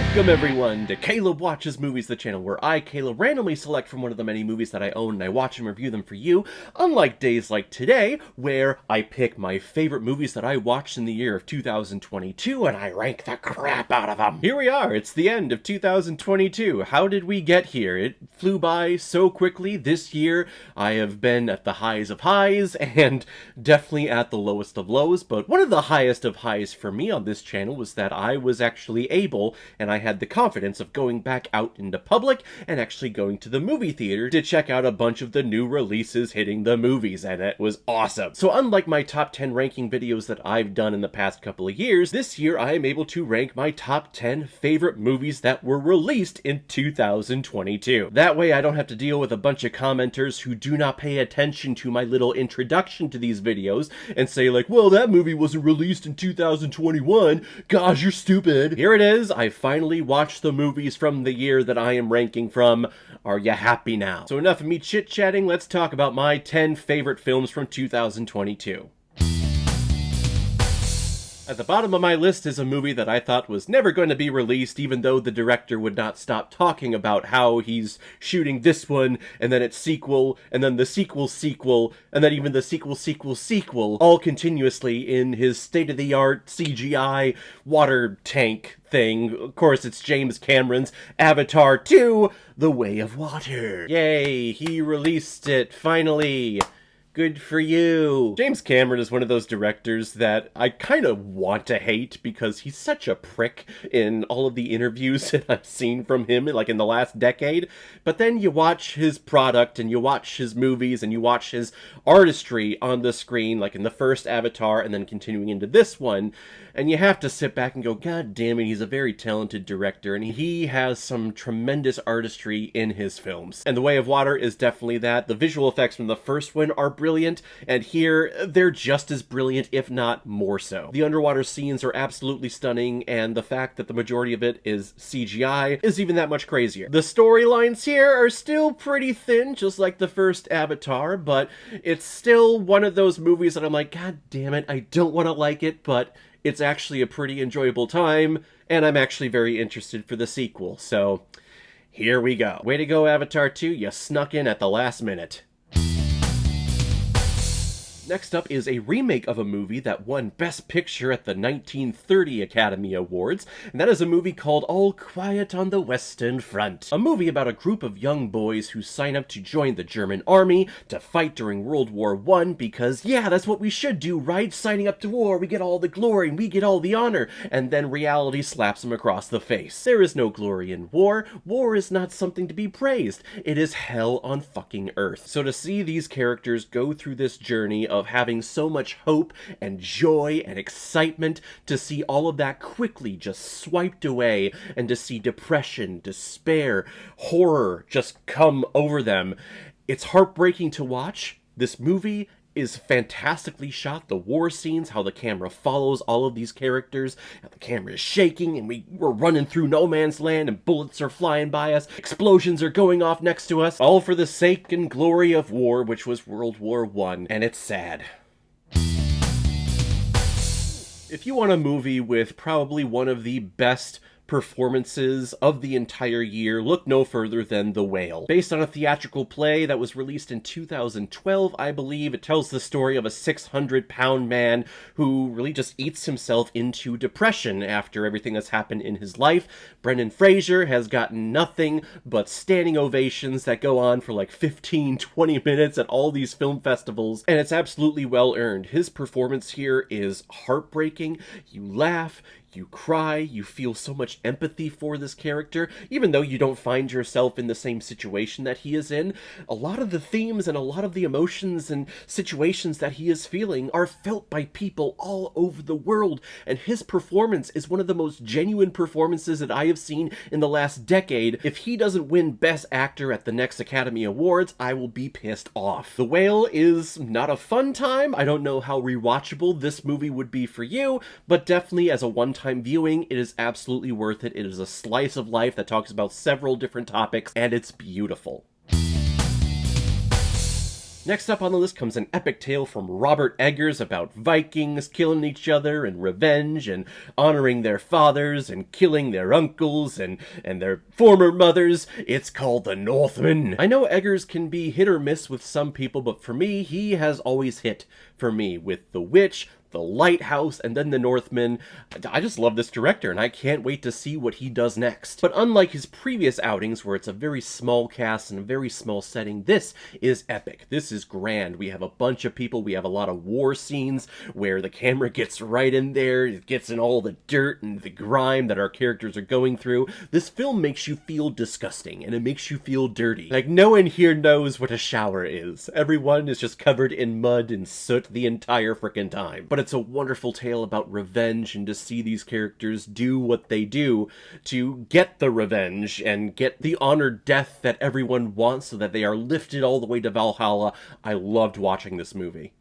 Welcome everyone to Caleb Watches Movies, the channel where I, Caleb, randomly select from one of the many movies that I own and I watch and review them for you, unlike days like today, where I pick my favorite movies that I watched in the year of 2022 and I rank the crap out of them. Here we are, it's the end of 2022. How did we get here? It flew by so quickly. This year I have been at the highs of highs and definitely at the lowest of lows, but one of the highest of highs for me on this channel was that I was actually able, and I had the confidence of going back out into public and actually going to the movie theater to check out a bunch of the new releases hitting the movies, and it was awesome. So unlike my top 10 ranking videos that I've done in the past couple of years, this year I am able to rank my top 10 favorite movies that were released in 2022. That way I don't have to deal with a bunch of commenters who do not pay attention to my little introduction to these videos and say like, well, that movie wasn't released in 2021, gosh, you're stupid. Here it is, I finally watched the movies from the year that I am ranking from. Are you happy now? So enough of me chit-chatting, let's talk about my 10 favorite films from 2022. At the bottom of my list is a movie that I thought was never going to be released, even though the director would not stop talking about how he's shooting this one, and then its sequel, and then the sequel, and then even the sequel, all continuously in his state-of-the-art CGI water tank thing. Of course, it's James Cameron's Avatar 2, The Way of Water. Yay, he released it, finally. Good for you. James Cameron is one of those directors that I kind of want to hate because he's such a prick in all of the interviews that I've seen from him, like in the last decade. But then you watch his product and you watch his movies and you watch his artistry on the screen, like in the first Avatar and then continuing into this one, and you have to sit back and go, God damn it, he's a very talented director and he has some tremendous artistry in his films. And The Way of Water is definitely that. The visual effects from the first one are brilliant, and here they're just as brilliant, if not more so. The underwater scenes are absolutely stunning, and the fact that the majority of it is CGI is even that much crazier. The storylines here are still pretty thin, just like the first Avatar, but it's still one of those movies that I'm like, God damn it, I don't want to like it, but it's actually a pretty enjoyable time, and I'm actually very interested for the sequel, so here we go. Way to go, Avatar 2, you snuck in at the last minute. Next up is a remake of a movie that won Best Picture at the 1930 Academy Awards, and that is a movie called All Quiet on the Western Front. A movie about a group of young boys who sign up to join the German army to fight during World War I because, yeah, that's what we should do, right? Signing up to war, we get all the glory and we get all the honor, and then reality slaps them across the face. There is no glory in war. War is not something to be praised. It is hell on fucking earth. So to see these characters go through this journey of having so much hope and joy and excitement, to see all of that quickly just swiped away, and to see depression, despair, horror just come over them, it's heartbreaking to watch. This movie is fantastically shot. The war scenes, how the camera follows all of these characters, and the camera is shaking, and we're running through no man's land, and bullets are flying by us, explosions are going off next to us, all for the sake and glory of war, which was World War I, and it's sad. If you want a movie with probably one of the best performances of the entire year, look no further than The Whale. Based on a theatrical play that was released in 2012, I believe, it tells the story of a 600-pound man who really just eats himself into depression after everything that's happened in his life. Brendan Fraser has gotten nothing but standing ovations that go on for like 15-20 minutes at all these film festivals, and it's absolutely well earned. His performance here is heartbreaking. You laugh, you cry, you feel so much empathy for this character, even though you don't find yourself in the same situation that he is in. A lot of the themes and a lot of the emotions and situations that he is feeling are felt by people all over the world, and his performance is one of the most genuine performances that I have seen in the last decade. If he doesn't win Best Actor at the next Academy Awards, I will be pissed off. The Whale is not a fun time. I don't know how rewatchable this movie would be for you, but definitely as a one-time viewing, it is absolutely worth it. It is a slice of life that talks about several different topics, and it's beautiful. Next up on the list comes an epic tale from Robert Eggers about Vikings killing each other and revenge and honoring their fathers and killing their uncles and their former mothers. It's called The Northman. I know Eggers can be hit or miss with some people, but for me, he has always hit for me with The Witch, The Lighthouse, and then The Northman. I just love this director, and I can't wait to see what he does next. But unlike his previous outings, where it's a very small cast and a very small setting, this is epic. This is grand. We have a bunch of people. We have a lot of war scenes where the camera gets right in there. It gets in all the dirt and the grime that our characters are going through. This film makes you feel disgusting, and it makes you feel dirty. Like, no one here knows what a shower is. Everyone is just covered in mud and soot the entire frickin' time. But it's a wonderful tale about revenge, and to see these characters do what they do to get the revenge and get the honored death that everyone wants so that they are lifted all the way to Valhalla. I loved watching this movie.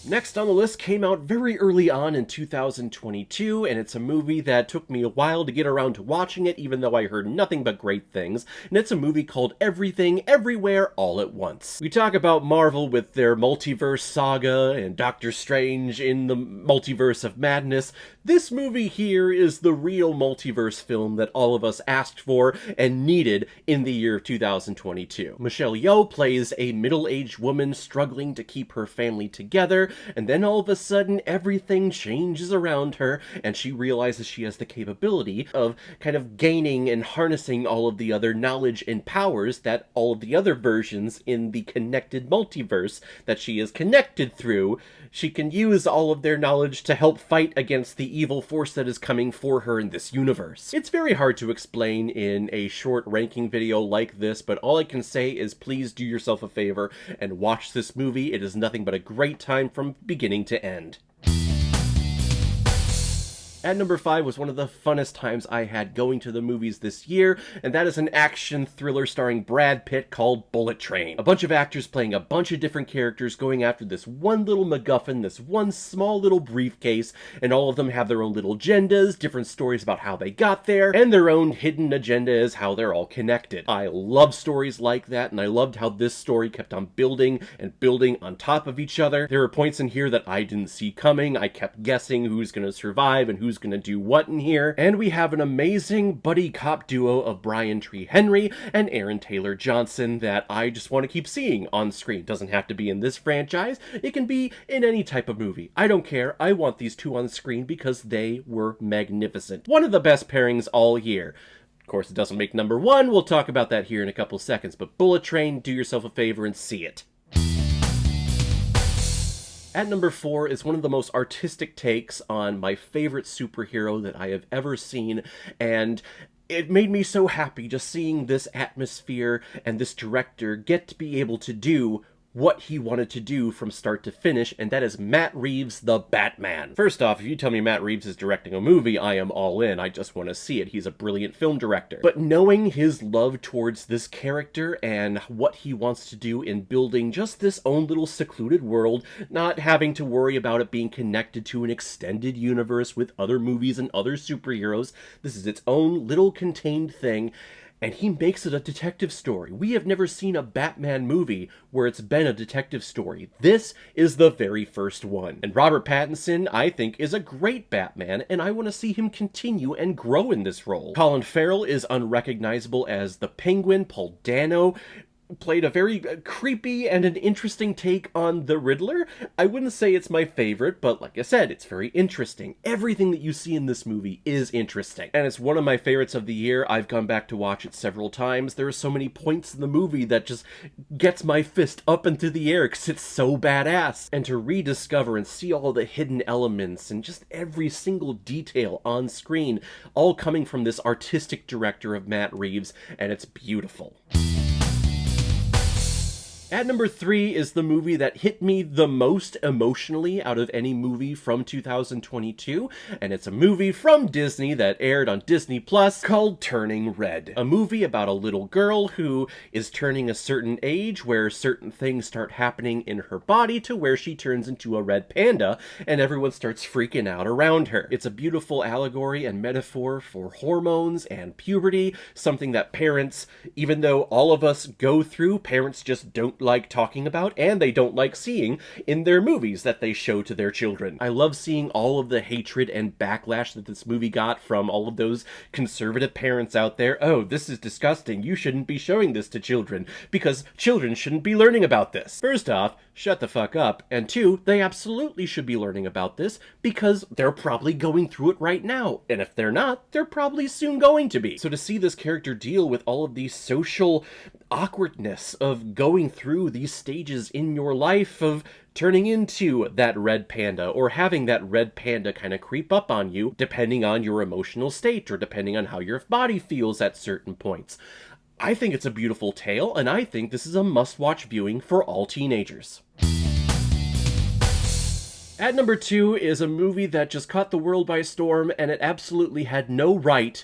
Next on the list came out very early on in 2022, and it's a movie that took me a while to get around to watching it, even though I heard nothing but great things, and it's a movie called Everything, Everywhere, All at Once. We talk about Marvel with their multiverse saga and Doctor Strange in the Multiverse of Madness. This movie here is the real multiverse film that all of us asked for and needed in the year of 2022. Michelle Yeoh plays a middle-aged woman struggling to keep her family together, and then all of a sudden everything changes around her, and she realizes she has the capability of kind of gaining and harnessing all of the other knowledge and powers that all of the other versions in the connected multiverse that she is connected through. She can use all of their knowledge to help fight against the evil force that is coming for her in this universe. It's very hard to explain in a short ranking video like this, but all I can say is please do yourself a favor and watch this movie. It is nothing but a great time from beginning to end. At number 5 was one of the funnest times I had going to the movies this year, and that is an action thriller starring Brad Pitt called Bullet Train. A bunch of actors playing a bunch of different characters going after this one little MacGuffin, this one small little briefcase, and all of them have their own little agendas, different stories about how they got there, and their own hidden agenda is how they're all connected. I love stories like that, and I loved how this story kept on building and building on top of each other. There were points in here that I didn't see coming. I kept guessing who's going to survive and who's going to do what in here, and we have an amazing buddy cop duo of Brian Tyree Henry and Aaron Taylor Johnson that I just want to keep seeing on screen. It doesn't have to be in this franchise, it can be in any type of movie. I don't care, I want these two on screen because they were magnificent. One of the best pairings all year. Of course, it doesn't make number 1, we'll talk about that here in a couple seconds, but Bullet Train, do yourself a favor and see it. At number 4 is one of the most artistic takes on my favorite superhero that I have ever seen, and it made me so happy just seeing this atmosphere and this director get to be able to do what he wanted to do from start to finish, and that is Matt Reeves' The Batman. First off, if you tell me Matt Reeves is directing a movie, I am all in. I just want to see it. He's a brilliant film director. But knowing his love towards this character and what he wants to do in building just this own little secluded world, not having to worry about it being connected to an extended universe with other movies and other superheroes, this is its own little contained thing. And he makes it a detective story. We have never seen a Batman movie where it's been a detective story. This is the very first one. And Robert Pattinson, I think, is a great Batman, and I want to see him continue and grow in this role. Colin Farrell is unrecognizable as the Penguin. Paul Dano played a very creepy and an interesting take on the Riddler. I wouldn't say it's my favorite, but like I said, it's very interesting. Everything that you see in this movie is interesting, and it's one of my favorites of the year. I've gone back to watch it several times. There are so many points in the movie that just gets my fist up into the air because it's so badass. And to rediscover and see all the hidden elements and just every single detail on screen, all coming from this artistic director of Matt Reeves, and it's beautiful. At number 3 is the movie that hit me the most emotionally out of any movie from 2022, and it's a movie from Disney that aired on Disney Plus called Turning Red. A movie about a little girl who is turning a certain age where certain things start happening in her body to where she turns into a red panda, and everyone starts freaking out around her. It's a beautiful allegory and metaphor for hormones and puberty, something that parents, even though all of us go through, parents just don't like talking about, and they don't like seeing in their movies that they show to their children. I love seeing all of the hatred and backlash that this movie got from all of those conservative parents out there. Oh, this is disgusting. You shouldn't be showing this to children because children shouldn't be learning about this. First off, shut the fuck up. And two, they absolutely should be learning about this because they're probably going through it right now. And if they're not, they're probably soon going to be. So to see this character deal with all of these social awkwardness of going through these stages in your life of turning into that red panda or having that red panda kind of creep up on you depending on your emotional state or depending on how your body feels at certain points. I think it's a beautiful tale, and I think this is a must-watch viewing for all teenagers. At number 2 is a movie that just caught the world by storm, and it absolutely had no right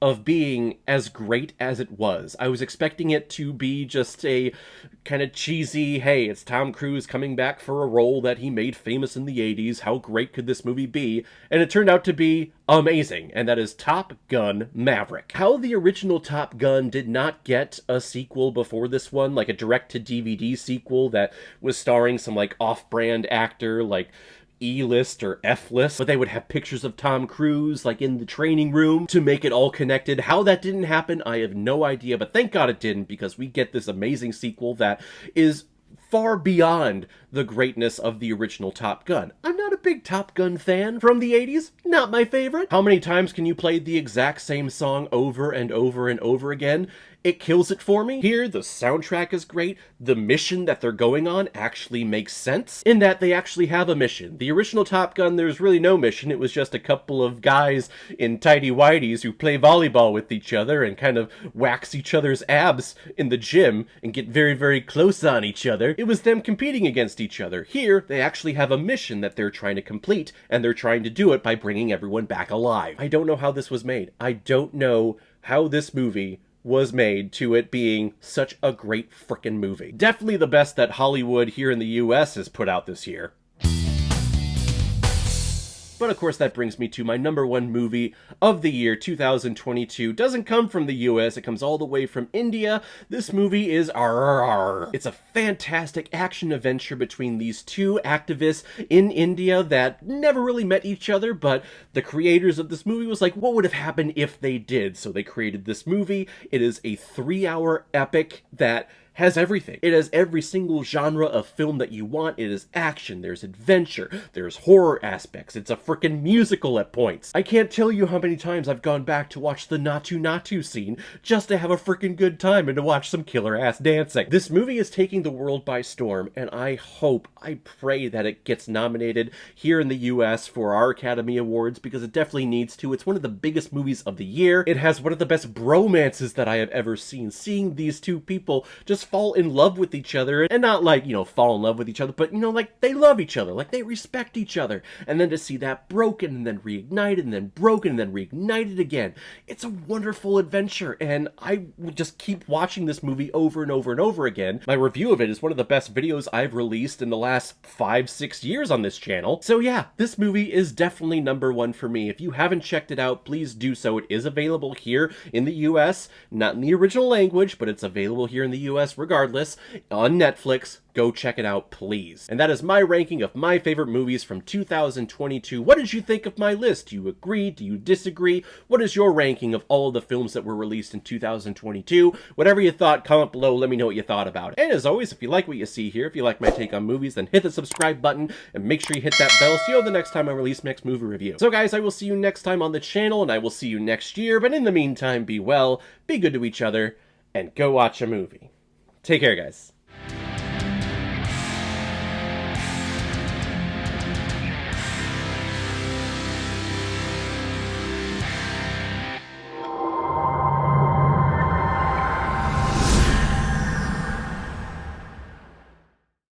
of being as great as it was. I was expecting it to be just a kind of cheesy, hey, it's Tom Cruise coming back for a role that he made famous in the 80s, how great could this movie be? And it turned out to be amazing, and that is Top Gun Maverick. How the original Top Gun did not get a sequel before this one, like a direct-to-DVD sequel that was starring some like off-brand actor like E-list or F-list, but they would have pictures of Tom Cruise like in the training room to make it all connected. How that didn't happen, I have no idea, but thank God it didn't, because we get this amazing sequel that is far beyond the greatness of the original Top Gun. I'm not a big Top Gun fan from the 80s, not my favorite. How many times can you play the exact same song over and over and over again? It kills it for me. Here, the soundtrack is great. The mission that they're going on actually makes sense in that they actually have a mission. The original Top Gun, there's really no mission. It was just a couple of guys in tighty-whities who play volleyball with each other and kind of wax each other's abs in the gym and get very, very close on each other. It was them competing against each other. Here, they actually have a mission that they're trying to complete, and they're trying to do it by bringing everyone back alive. I don't know how this was made. I don't know how this movie was made to it being such a great frickin' movie. Definitely the best that Hollywood here in the US has put out this year. But of course that brings me to my number 1 movie of the year 2022. Doesn't come from the US, it comes all the way from India. This movie is RRR. It's a fantastic action adventure between these two activists in India that never really met each other, but the creators of this movie was like, what would have happened if they did? So they created this movie. It is a 3-hour epic that has everything. It has every single genre of film that you want. It is action, there's adventure, there's horror aspects, it's a freaking musical at points. I can't tell you how many times I've gone back to watch the Naatu Naatu scene just to have a freaking good time and to watch some killer ass dancing. This movie is taking the world by storm, and I pray that it gets nominated here in the US for our Academy Awards, because it definitely needs to. It's one of the biggest movies of the year. It has one of the best bromances that I have ever seen. Seeing these two people just fall in love with each other, and not like, fall in love with each other, but, like they love each other, like they respect each other, and then to see that broken and then reignited and then broken and then reignited again. It's a wonderful adventure, and I will just keep watching this movie over and over and over again. My review of it is one of the best videos I've released in the last 5-6 years on this channel. So yeah, this movie is definitely number 1 for me. If you haven't checked it out, please do so. It is available here in the US, not in the original language, but it's available here in the US regardless, on Netflix. Go check it out, please. And that is my ranking of my favorite movies from 2022. What did you think of my list? Do you agree? Do you disagree? What is your ranking of all of the films that were released in 2022? Whatever you thought, comment below, let me know what you thought about it. And as always, if you like what you see here, if you like my take on movies, then hit the subscribe button and make sure you hit that bell so you know the next time I release my next movie review. So guys, I will see you next time on the channel, and I will see you next year, but in the meantime, be well, be good to each other, and go watch a movie. Take care, guys.